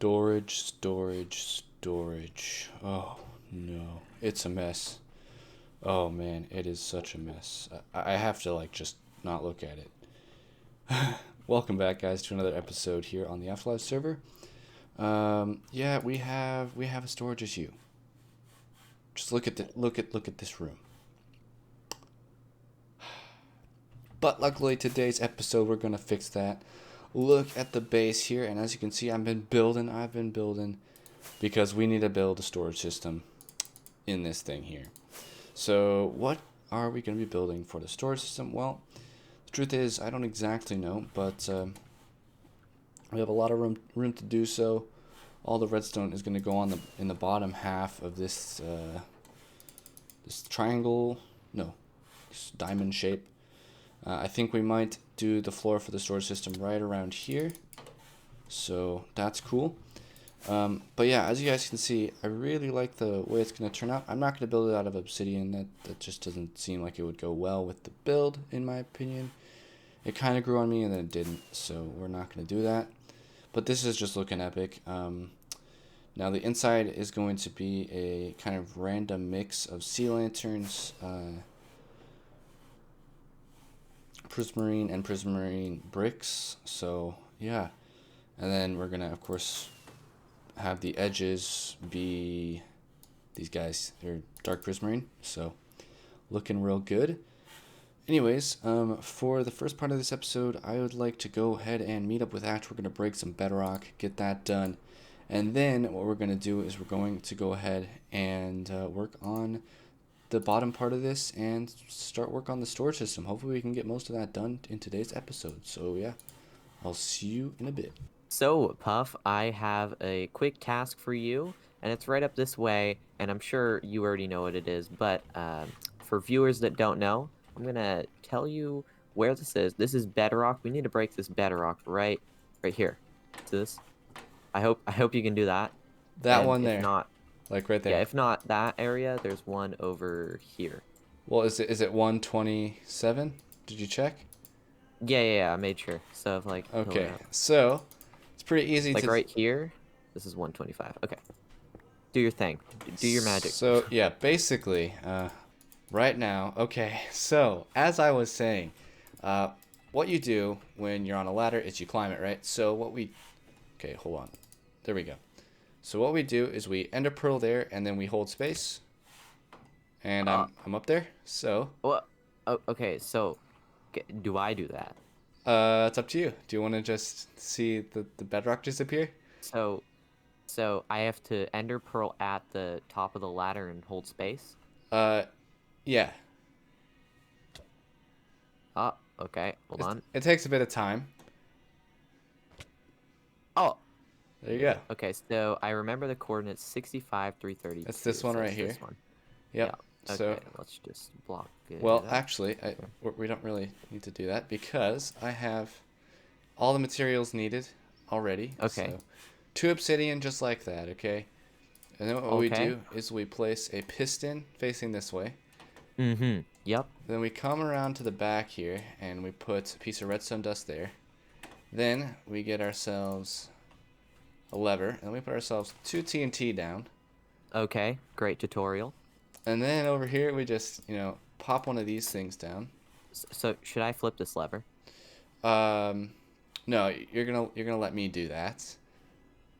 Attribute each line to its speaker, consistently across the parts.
Speaker 1: Storage. Oh, no. It's a mess. Oh, man, it is such a mess. I have to, like, just not look at it. Welcome back, guys, to another episode here on the AfterLife server. Yeah, we have a storage issue. Just look at this room. But luckily, today's episode, we're gonna fix that. Look at the base here, and as you can see, I've been building because we need to build a storage system in this thing here. So what are we going to be building for the storage system? Well, the truth is I don't exactly know, but we have a lot of room to do so. All the redstone is going to go on in the bottom half of this this triangle, no, this diamond shape. I think we might do the floor for the storage system right around here. So that's cool. But yeah, as you guys can see, I really like the way it's going to turn out. I'm not going to build it out of obsidian. That just doesn't seem like it would go well with the build, in my opinion. It kind of grew on me and then it didn't, so we're not going to do that. But this is just looking epic. Now the inside is going to be a kind of random mix of sea lanterns, prismarine and prismarine bricks. So yeah, and then we're gonna of course have the edges be these guys. They're dark prismarine, so looking real good. Anyways, for the first part of this episode, I would like to go ahead and meet up with Ash. We're gonna break some bedrock, get that done, and then what we're gonna do is we're going to go ahead and work on the bottom part of this and start work on the storage system. Hopefully we can get most of that done in today's episode. So yeah, I'll see you in a bit.
Speaker 2: So, Puff, I have a quick task for you, and it's right up this way, and I'm sure you already know what it is, but for viewers that don't know, I'm going to tell you where this is. This is bedrock. We need to break this bedrock right here. To this. I hope you can do that.
Speaker 1: That
Speaker 2: and
Speaker 1: one
Speaker 2: if
Speaker 1: there.
Speaker 2: Not,
Speaker 1: like right there.
Speaker 2: yeah, if not that area, there's one over here.
Speaker 1: Well, is it 127? Did you check?
Speaker 2: Yeah, I made sure. So, if, like,
Speaker 1: Okay, so it's pretty easy
Speaker 2: like
Speaker 1: to...
Speaker 2: right here, this is 125. Okay. Do your thing. Do your magic.
Speaker 1: So, yeah, basically, right now, okay, so, as I was saying, what you do when you're on a ladder is you climb it, right? So, okay, hold on. There we go. So, what we do is we ender pearl there, and then we hold space, and I'm up there, so...
Speaker 2: Well, okay, so, do I do that?
Speaker 1: It's up to you. Do you want to just see the bedrock disappear?
Speaker 2: So I have to ender pearl at the top of the ladder and hold space?
Speaker 1: Yeah.
Speaker 2: Oh, okay, hold on.
Speaker 1: It takes a bit of time.
Speaker 2: Oh!
Speaker 1: There you go.
Speaker 2: Okay, so I remember the coordinates 65, 330.
Speaker 1: That's this one right here.
Speaker 2: This one.
Speaker 1: Yep.
Speaker 2: Yeah.
Speaker 1: So,
Speaker 2: okay, let's just block it.
Speaker 1: Well, actually, we don't really need to do that because I have all the materials needed already.
Speaker 2: Okay.
Speaker 1: So 2 obsidian just like that, okay? And then what we do is we place a piston facing this way.
Speaker 2: Mm-hmm. Yep.
Speaker 1: Then we come around to the back here and we put a piece of redstone dust there. Then we get ourselves a lever and then we put ourselves 2 TNT down.
Speaker 2: Okay, great tutorial.
Speaker 1: And then over here we just, pop one of these things down.
Speaker 2: So should I flip this lever?
Speaker 1: No, you're gonna let me do that.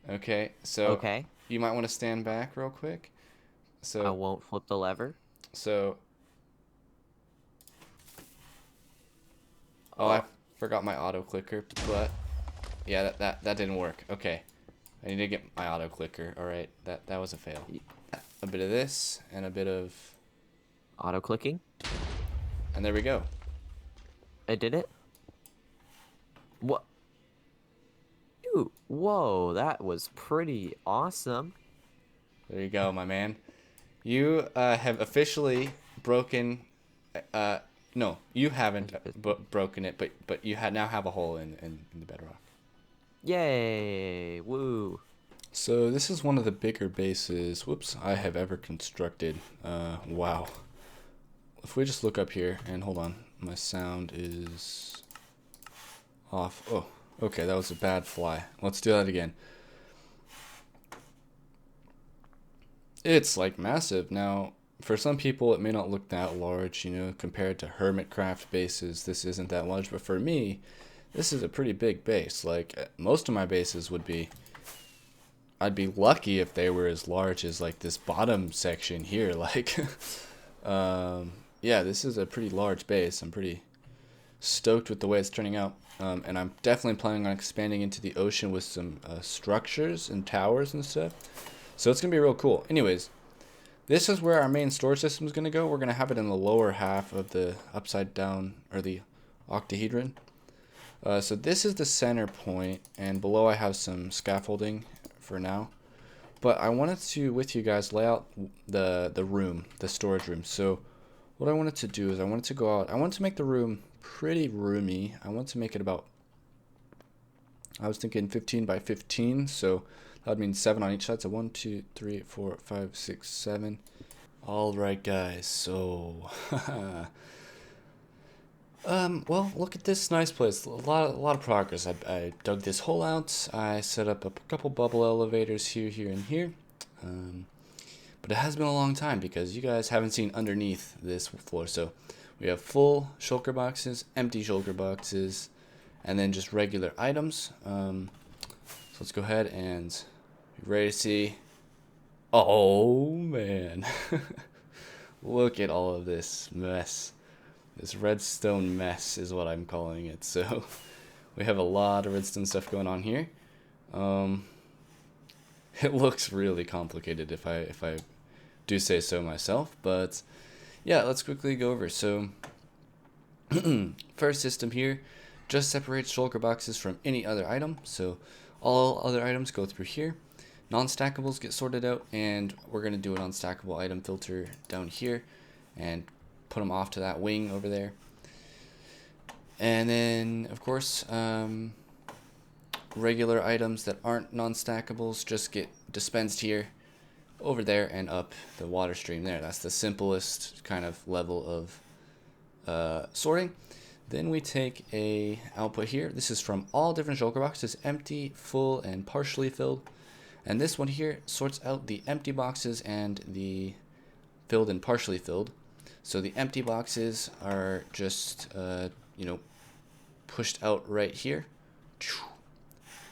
Speaker 1: Okay, so you might want to stand back real quick. So
Speaker 2: I won't flip the lever.
Speaker 1: So I forgot my auto clicker, but yeah, that didn't work. Okay, I need to get my auto clicker. All right, that was a fail. A bit of this and a bit of
Speaker 2: auto clicking,
Speaker 1: and there we go.
Speaker 2: I did it. What? Dude, whoa, that was pretty awesome.
Speaker 1: There you go, my man. You have officially broken. No, you haven't broken it, but you now have a hole in the bedrock.
Speaker 2: Yay! Woo!
Speaker 1: So this is one of the bigger bases, I have ever constructed. Wow. If we just look up here, and hold on, my sound is off. Oh, okay, that was a bad fly. Let's do that again. It's like massive. Now, for some people, it may not look that large, you know, compared to Hermitcraft bases. This isn't that large, but for me, this is a pretty big base. Like, most of my bases would be, I'd be lucky if they were as large as, like, this bottom section here. Like, yeah, this is a pretty large base. I'm pretty stoked with the way it's turning out. And I'm definitely planning on expanding into the ocean with some structures and towers and stuff. So it's going to be real cool. Anyways, this is where our main storage system is going to go. We're going to have it in the lower half of the upside down, or the octahedron. So this is the center point, and below I have some scaffolding for now. But I wanted to, with you guys, lay out the room, the storage room. So what I wanted to do is I wanted to go out. I wanted to make the room pretty roomy. I want to make it about, I was thinking 15 by 15. So that would mean 7 on each side. So 1, 2, 3, 4, 5, 6, 7. All right, guys. So, well, look at this nice place. A lot of progress. I dug this hole out. I set up a couple bubble elevators here, and here. But it has been a long time because you guys haven't seen underneath this floor. So we have full shulker boxes, empty shulker boxes, and then just regular items. So let's go ahead and be ready to see. Oh man, look at all of this mess. This redstone mess is what I'm calling it. So we have a lot of redstone stuff going on here. It looks really complicated if I do say so myself, but yeah, let's quickly go over. So first system here just separates shulker boxes from any other item. So all other items go through here. Non-stackables get sorted out, and we're going to do an unstackable item filter down here and put them off to that wing over there. And then, of course, regular items that aren't non-stackables just get dispensed here, over there, and up the water stream there. That's the simplest kind of level of sorting. Then we take a output here. This is from all different shulker boxes, empty, full, and partially filled. And this one here sorts out the empty boxes and the filled and partially filled. So the empty boxes are just, you know, pushed out right here.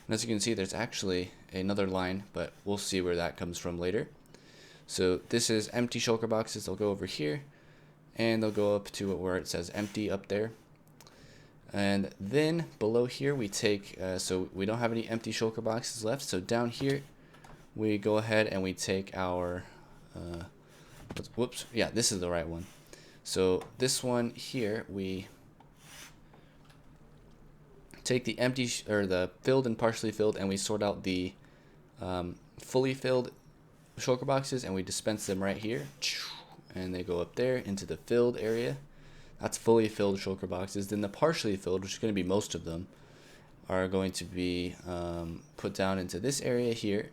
Speaker 1: And as you can see, there's actually another line, but we'll see where that comes from later. So this is empty shulker boxes. They'll go over here, and they'll go up to where it says empty up there. And then below here we take, so we don't have any empty shulker boxes left. So down here we go ahead and we take our, whoops, yeah, this is the right one. So this one here, we take the empty or the filled and partially filled, and we sort out the fully filled shulker boxes, and we dispense them right here, and they go up there into the filled area. That's fully filled shulker boxes. Then the partially filled, which is going to be most of them, are going to be put down into this area here,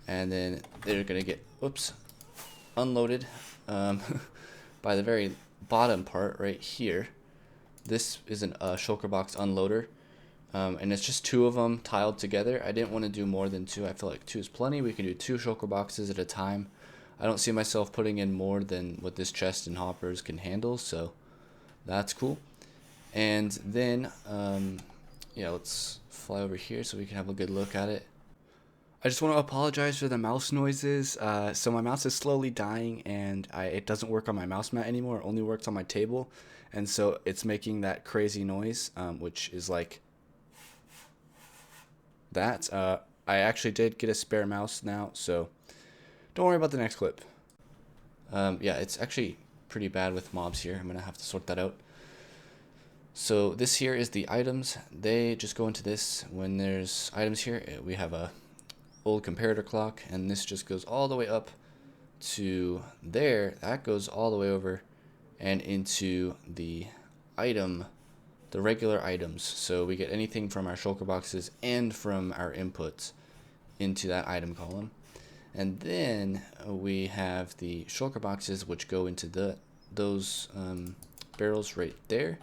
Speaker 1: and then they're going to get, whoops, unloaded by the very bottom part right here. This is a shulker box unloader, and it's just 2 of them tiled together. I didn't want to do more than 2. I feel like 2 is plenty. We can do 2 shulker boxes at a time. I don't see myself putting in more than what this chest and hoppers can handle, so that's cool. And then, yeah, let's fly over here so we can have a good look at it. I just want to apologize for the mouse noises. So my mouse is slowly dying, and it doesn't work on my mouse mat anymore. It only works on my table, and so it's making that crazy noise, which is like that. I actually did get a spare mouse now, so don't worry about the next clip. Yeah, it's actually pretty bad with mobs here. I'm gonna have to sort that out. So this here is the items. They just go into this. When there's items here, we have a old comparator clock, and this just goes all the way up to there. That goes all the way over and into the item, the regular items. So we get anything from our shulker boxes and from our inputs into that item column. And then we have the shulker boxes, which go into those barrels right there.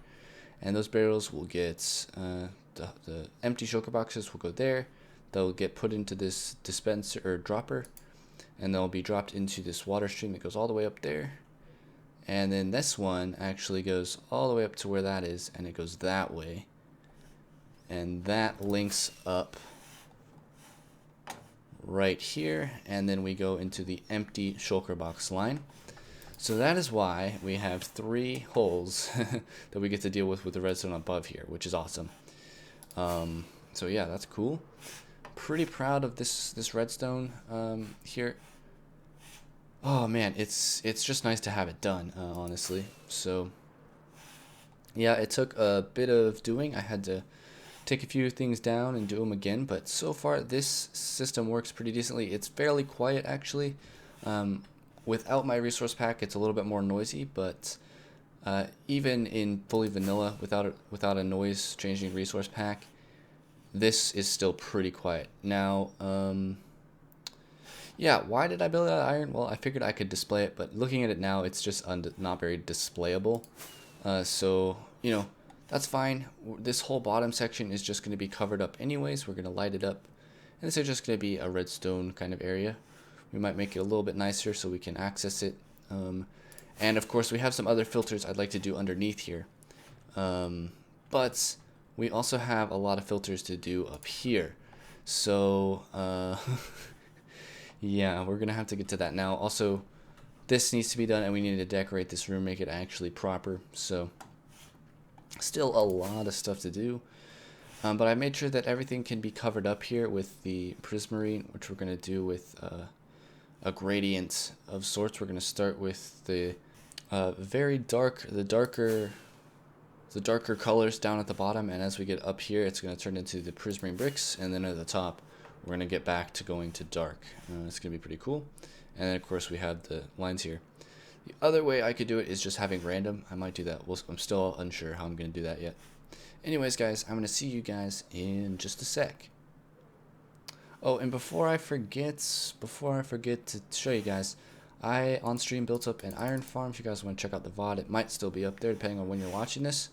Speaker 1: And those barrels will get, the empty shulker boxes will go there. They'll get put into this dispenser or dropper. and they'll be dropped into this water stream that goes all the way up there. And then this one actually goes all the way up to where that is, and it goes that way. And that links up right here, and then we go into the empty shulker box line. So that is why we have 3 holes that we get to deal with the redstone above here, which is awesome. So yeah, that's cool. Pretty proud of this redstone here. Oh man, it's just nice to have it done, honestly. So yeah, it took a bit of doing. I had to take a few things down and do them again, but so far this system works pretty decently. It's fairly quiet actually. Without my resource pack, it's a little bit more noisy, but even in fully vanilla, without a noise changing resource pack, this is still pretty quiet. Now, yeah, why did I build out of iron? Well, I figured I could display it, but looking at it now, it's just not very displayable. So, you know, that's fine. This whole bottom section is just going to be covered up anyways. We're going to light it up. And this is just going to be a redstone kind of area. We might make it a little bit nicer so we can access it. And of course, we have some other filters I'd like to do underneath here. But we also have a lot of filters to do up here. So, yeah, we're going to have to get to that now. Also, this needs to be done, and we need to decorate this room, make it actually proper. So, still a lot of stuff to do. But I made sure that everything can be covered up here with the prismarine, which we're going to do with a gradient of sorts. We're going to start with the darker colors down at the bottom, and as we get up here, it's going to turn into the prismarine bricks, and then at the top, we're going to get back to going to dark. It's going to be pretty cool. And then, of course, we have the lines here. The other way I could do it is just having random. I might do that. I'm still unsure how I'm going to do that yet. Anyways, guys, I'm going to see you guys in just a sec. Oh, and before I forget to show you guys, I on stream built up an iron farm. If you guys want to check out the VOD, it might still be up there depending on when you're watching this.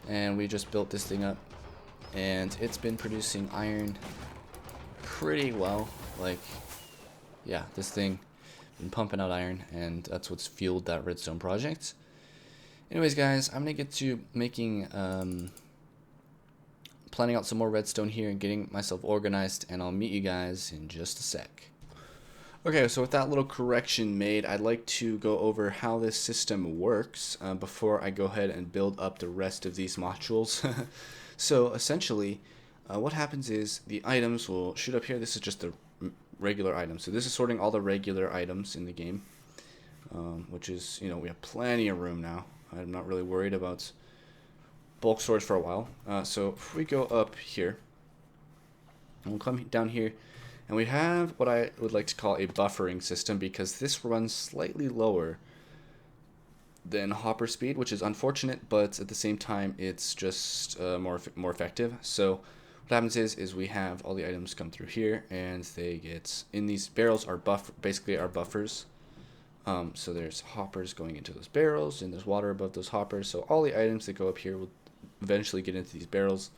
Speaker 1: And we just built this thing up, and it's been producing iron pretty well. Like, yeah, this thing been pumping out iron, and that's what's fueled that redstone project. Anyways, guys, I'm gonna get to making planning out some more redstone here and getting myself organized, and I'll meet you guys in just a sec. Okay, so with that little correction made, I'd like to go over how this system works before I go ahead and build up the rest of these modules. So essentially, what happens is the items will shoot up here. This is just the regular items. So this is sorting all the regular items in the game, which is, you know, we have plenty of room now. I'm not really worried about bulk storage for a while. So if we go up here, and we'll come down here, and we have what I would like to call a buffering system, because this runs slightly lower than hopper speed, which is unfortunate, but at the same time it's just more effective. So what happens is we have all the items come through here, and they get in these barrels are basically our buffers. So there's hoppers going into those barrels, and there's water above those hoppers. So all the items that go up here will eventually get into these barrels,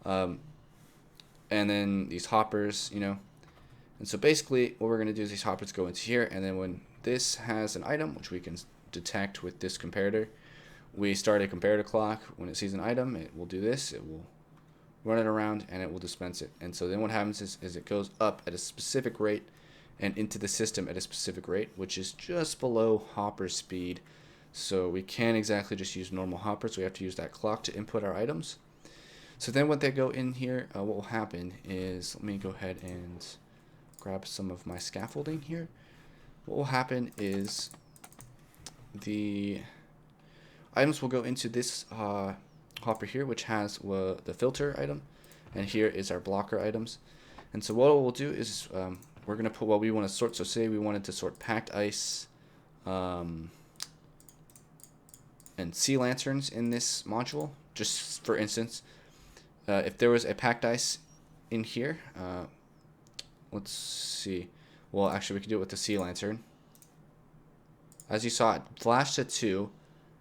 Speaker 1: and then these hoppers, you know. And so basically what we're going to do is these hoppers go into here, and then when this has an item, which we can detect with this comparator, we start a comparator clock. When it sees an item, it will do this. It will run it around, and it will dispense it. And so then what happens is it goes up at a specific rate and into the system at a specific rate, which is just below hopper speed. So we can't exactly just use normal hoppers. We have to use that clock to input our items. So then when they go in here, what will happen is, let me go ahead and grab some of my scaffolding here. What will happen is the items will go into this hopper here, which has the filter item, and here is our blocker items. And so what we'll do is we're going to put what we want to sort. So say we wanted to sort packed ice and sea lanterns in this module. Just for instance, if there was a packed ice in here, let's see. Well, actually, we can do it with the sea lantern. As you saw, it flashed at 2,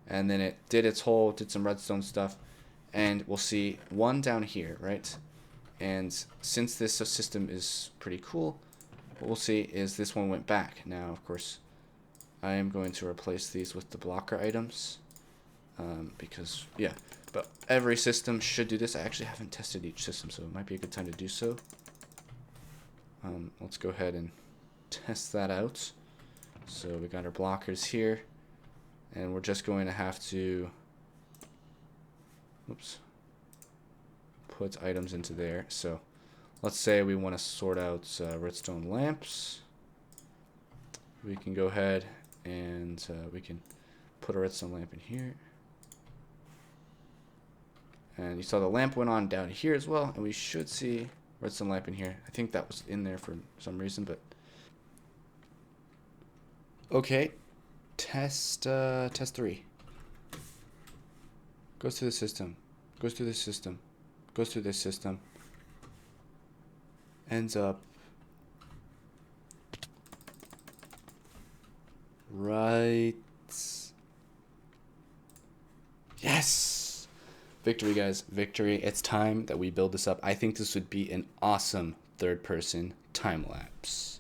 Speaker 1: and then it did some redstone stuff, and we'll see 1 down here, right? And since this system is pretty cool, what we'll see is this one went back. Now, of course, I am going to replace these with the blocker items. Because, yeah, but every system should do this. I actually haven't tested each system, so it might be a good time to do so. Let's go ahead and test that out. So we got our blockers here, and we're just going to have to, oops, put items into there. So let's say we want to sort out redstone lamps. We can go ahead and we can put a redstone lamp in here. And you saw the lamp went on down here as well, and we should see redstone lamp in here. I think that was in there for some reason, but okay. Test 3. Goes to the system. Goes to the system. Goes to this system. Ends up right. Yes! Victory, guys. Victory. It's time that we build this up. I think this would be an awesome third-person time lapse.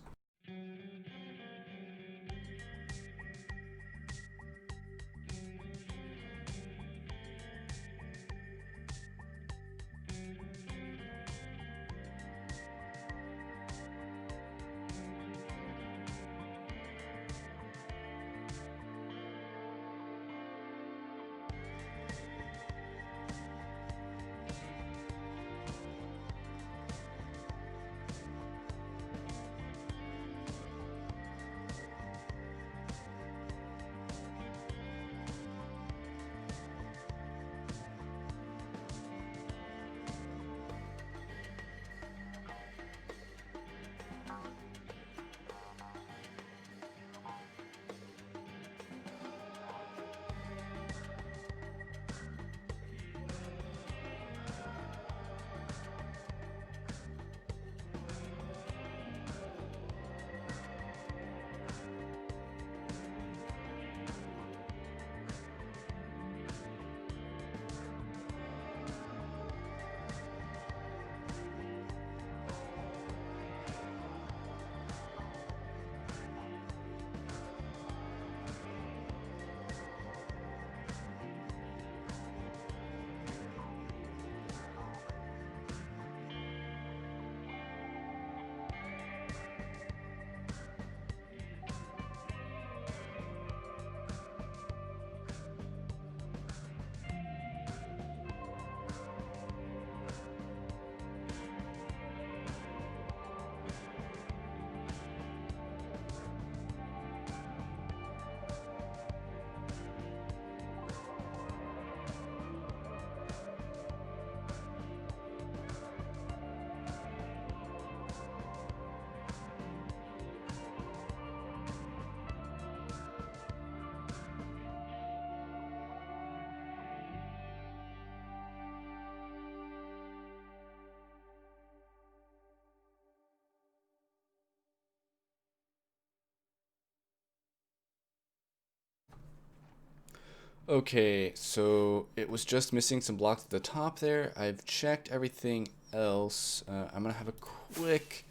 Speaker 1: Okay, so it was just missing some blocks at the top there. I've checked everything else. I'm gonna have a quick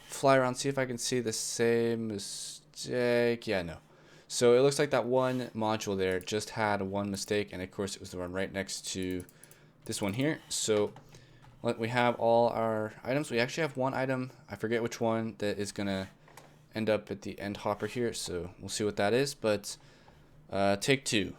Speaker 1: fly around, see if I can see the same mistake. Yeah, no. So it looks like that one module there just had one mistake, and of course it was the one right next to this one here. So we have all our items. We actually have one item, I forget which one, that is gonna end up at the end hopper here. So we'll see what that is, but take 2.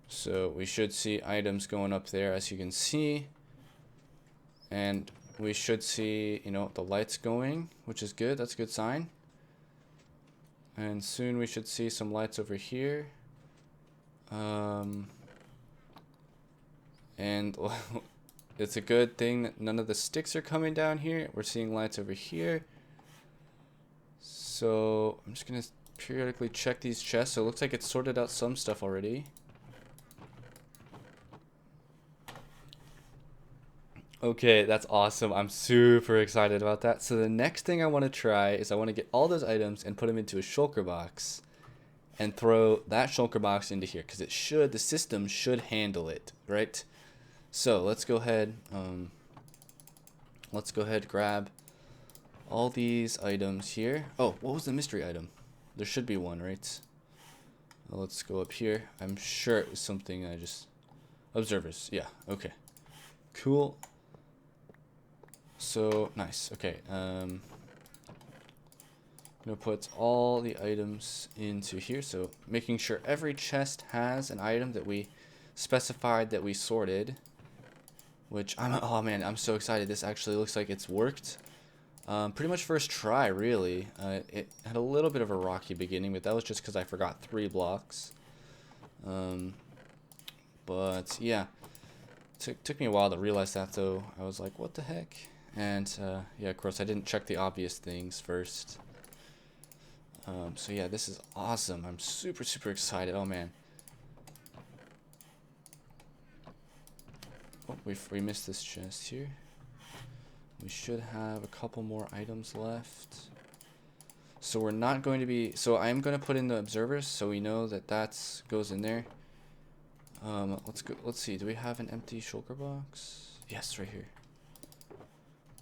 Speaker 1: So we should see items going up there, as you can see. And we should see, you know, the lights going, which is good. That's a good sign. And soon we should see some lights over here. And it's a good thing that none of the sticks are coming down here. We're seeing lights over here. So I'm just going to periodically check these chests. So it looks like it's sorted out some stuff already. Okay, that's awesome. I'm super excited about that. So the next thing I want to try is I want to get all those items and put them into a shulker box. and throw that shulker box into here, because the system should handle it, right? So let's go ahead, grab all these items here. Oh, what was the mystery item? There should be one, right? Well, let's go up here. I'm sure it was something I just... Observers, yeah, okay. Cool. So, nice, okay. I'm gonna put all the items into here, so making sure every chest has an item that we specified that we sorted, which oh man, I'm so excited. This actually looks like it's worked. Pretty much first try, really. It had a little bit of a rocky beginning, but that was just because I forgot 3 blocks. But yeah, took me a while to realize that, though. I was like, what the heck? And yeah, of course, I didn't check the obvious things first. So yeah, this is awesome. I'm super, super excited. Oh man. Oh, we missed this chest here. We should have a couple more items left. So we're not going to be... So I'm going to put in the observers so we know that that goes in there. Let's go. Let's see. Do we have an empty shulker box? Yes, right here.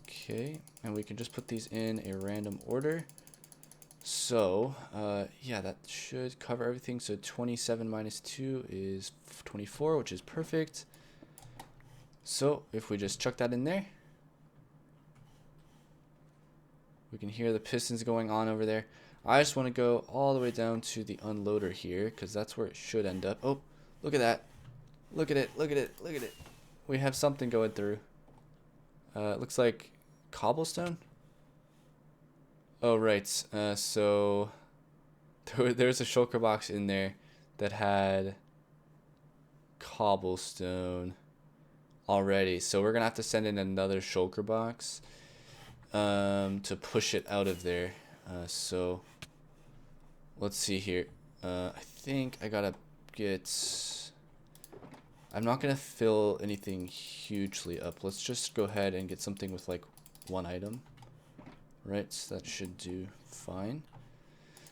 Speaker 1: Okay. And we can just put these in a random order. So, yeah, that should cover everything. So 27 minus 2 is 24, which is perfect. So if we just chuck that in there, we can hear the pistons going on over there. I just want to go all the way down to the unloader here, because that's where it should end up. Oh, look at that. Look at it, look at it, look at it. We have something going through. It looks like cobblestone. Oh, right. So there's a shulker box in there that had cobblestone already. So we're going to have to send in another shulker box to push it out of there. So let's see here. I think I got to get... I'm not going to fill anything hugely up. Let's just go ahead and get something with like 1 item. Right, so that should do fine.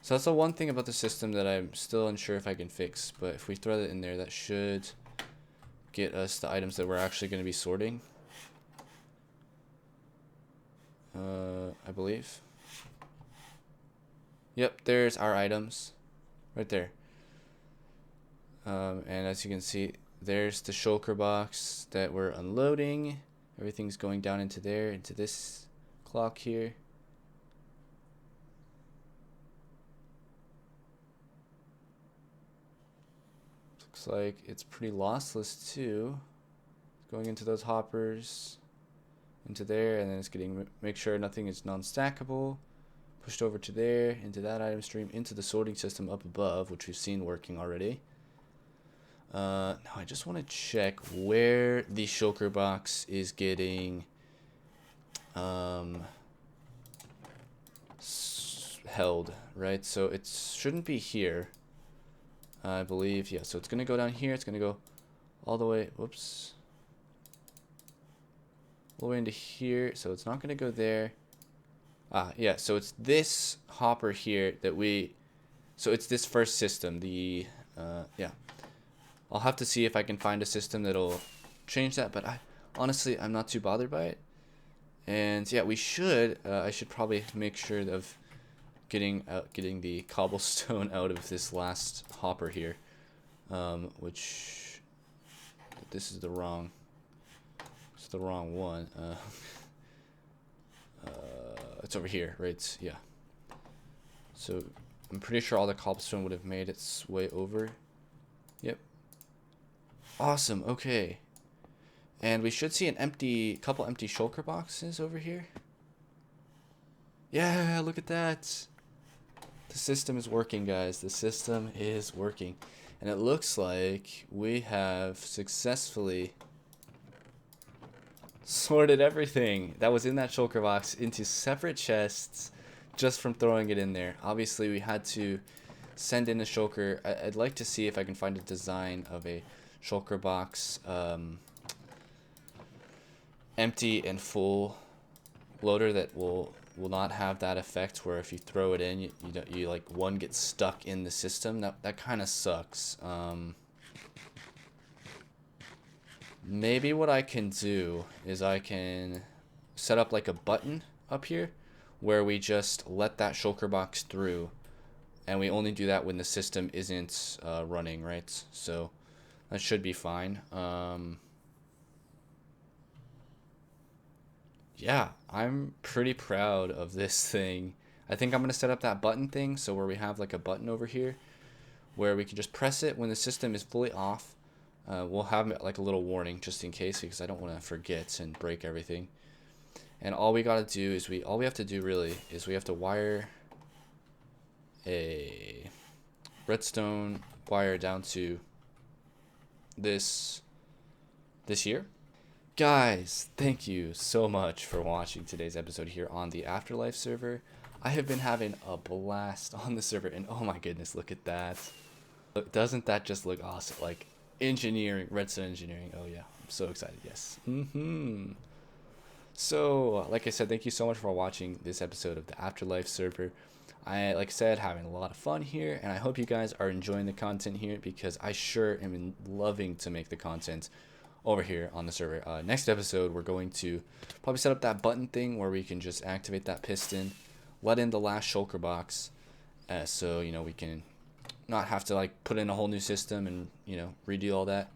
Speaker 1: So that's the one thing about the system that I'm still unsure if I can fix. But if we throw that in there, that should get us the items that we're actually going to be sorting. I believe. Yep, there's our items. Right there. And as you can see, there's the shulker box that we're unloading. Everything's going down into there, into this clock here. Looks like it's pretty lossless too. Going into those hoppers, into there, and then it's getting, make sure nothing is non-stackable. Pushed over to there, into that item stream, into the sorting system up above, which we've seen working already. Now I just want to check where the shulker box is getting held, right? So it shouldn't be here, I believe. Yeah, so it's gonna go down here. It's gonna go all the way, whoops, all the way into here. So it's not gonna go there. Yeah, so it's this hopper here that we, so it's this first system, the yeah, I'll have to see if I can find a system that'll change that, but honestly, I'm not too bothered by it. And yeah, we should, I should probably make sure of getting the cobblestone out of this last hopper here, which, this is the wrong, it's the wrong one. It's over here, right? Yeah. So I'm pretty sure all the cobblestone would have made its way over. Yep. Awesome. Okay. And we should see an couple empty shulker boxes over here. Yeah, look at that. The system is working, guys. The system is working. And it looks like we have successfully sorted everything that was in that shulker box into separate chests just from throwing it in there. Obviously, we had to send in a shulker. I'd like to see if I can find a design of a shulker box, empty and full loader that will will not have that effect where if you throw it in, you like one gets stuck in the system. That kind of sucks. Maybe what I can do is I can set up like a button up here where we just let that shulker box through, and we only do that when the system isn't running, right? So that should be fine. Yeah, I'm pretty proud of this thing. I think I'm going to set up that button thing, so where we have like a button over here where we can just press it when the system is fully off. We'll have like a little warning just in case, because I don't want to forget and break everything. And all we got to do is all we have to do really is we have to wire a redstone wire down to this here. Guys, thank you so much for watching today's episode here on the AfterLife server. I have been having a blast on the server, and oh my goodness, look at that. Look, doesn't that just look awesome? Like engineering, redstone engineering. Oh yeah, I'm so excited. Yes. So, like I said, thank you so much for watching this episode of the AfterLife server. Like I said, having a lot of fun here, and I hope you guys are enjoying the content here, because I sure am loving to make the content over here on the server. Next episode, we're going to probably set up that button thing where we can just activate that piston, let in the last shulker box, so we can not have to like put in a whole new system and redo all that.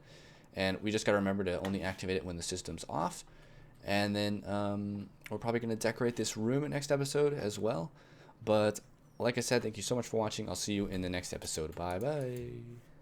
Speaker 1: And we just got to remember to only activate it when the system's off. And then we're probably going to decorate this room in next episode as well. But like I said, thank you so much for watching. I'll see you in the next episode. Bye bye.